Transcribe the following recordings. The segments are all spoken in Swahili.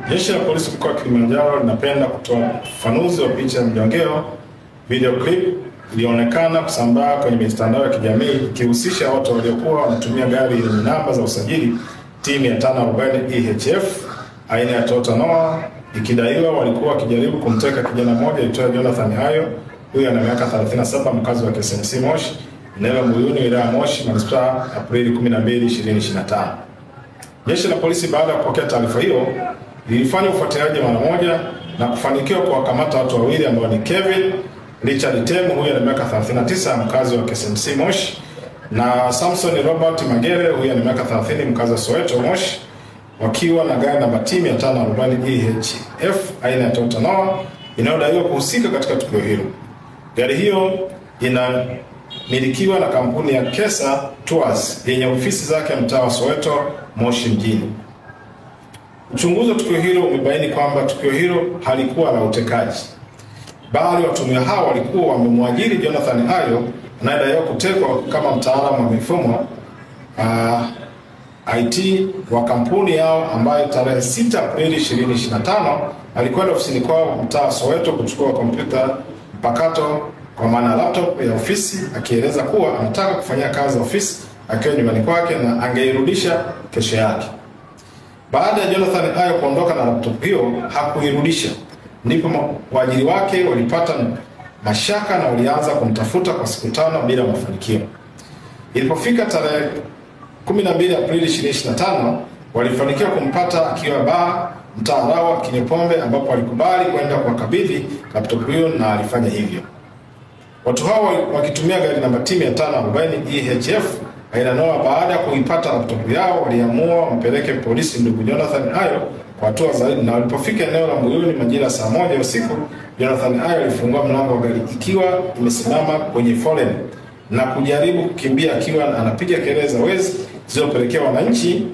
Jeshi la Polisi mkoa wa Kilimanjaro linapenda kutoa ufafanuzi wa picha ya mjongeo video clip ilionekana kusambaa kwenye mitandao ya kijamii ikihusisha watu waliokuwa wanatumia gari yenye namba za usajili T540 EHF aina ya Toyota Noah, ikidaiwa walikuwa wakijaribu kumteka kijana mmoja aitwaye Jonathan Hayo. Huyu ana miaka 37, mkazi wa KSMC Moshi, eneo la Mbuyuni, wilaya ya Moshi, manispaa, Aprili 12, 2025. Jeshi la Polisi baada ya kupokea taarifa hiyo lilifanya ufuatiliaji mara moja na kufanikiwa kuwakamata watu wawili ambao ni Kevin Richard Temu, huyu ana miaka 39, mkazi wa KSMC Moshi, na Samson Robert Magere, huyu ana miaka 30, mkazi wa Soweto Moshi, wakiwa na gari namba T540 EHF aina ya Toyota Noah inayodaiwa kuhusika katika tukio hilo. Gari hiyo inamilikiwa na kampuni ya Kesa Tours yenye ofisi zake mtaa wa Soweto Moshi mjini. Uchunguzi wa tukio hilo umebaini kwamba tukio hilo halikuwa la utekaji, bali watuhumiwa hao walikuwa wamemwajiri Jonathan Hayo anayedaiwa kutekwa kama mtaalamu wa mifumo IT wa kampuni yao, ambayo tarehe 6 Aprili 2025 alikwenda ofisini kwao mtaa Soweto kuchukua kompyuta mpakato kwa maana laptop ya ofisi, akieleza kuwa anataka kufanya kazi ofisi akiwa nyumbani kwake na angeirudisha kesho yake. Baada ya Jonathan Hayo kuondoka na laptop hiyo hakuirudisha, ndipo waajiri wake walipata mashaka na walianza kumtafuta kwa siku 5 bila mafanikio. Ilipofika tarehe 12 Aprili 2025 walifanikiwa kumpata akiwa baa mtaa Rawa akinywa pombe, ambapo walikubali kwenda kuwakabidhi laptop hiyo na alifanya hivyo. Watu hao wakitumia gari namba T540 EHF aina Noah, baada ya kuipata laptop yao waliamua wampeleke polisi ndugu Jonathan Hayo kwa hatua zaidi, na walipofika eneo la Mbuyuni majira saa 1 usiku, Jonathan Hayo alifungua mlango wa gari ikiwa imesimama kwenye foleni na kujaribu kukimbia akiwa anapiga kelele za wezi zilizopelekea wananchi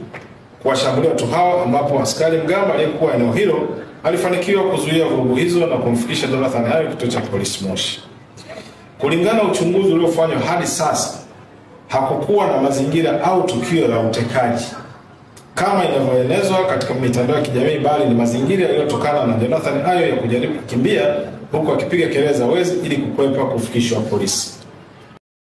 kuwashambulia watu hao, ambapo askari mgamba aliyekuwa eneo hilo alifanikiwa kuzuia vurugu hizo na kumfikisha Jonathan Hayo kituo cha polisi Moshi. Kulingana na uchunguzi uliofanywa hadi sasa, hakukuwa na mazingira au tukio la utekaji kama inavyoelezwa katika mitandao ya kijamii, bali ni mazingira yaliyotokana na Jonathan Hayo ya kujaribu kukimbia huku akipiga kelele za wezi ili kukwepa kufikishwa polisi.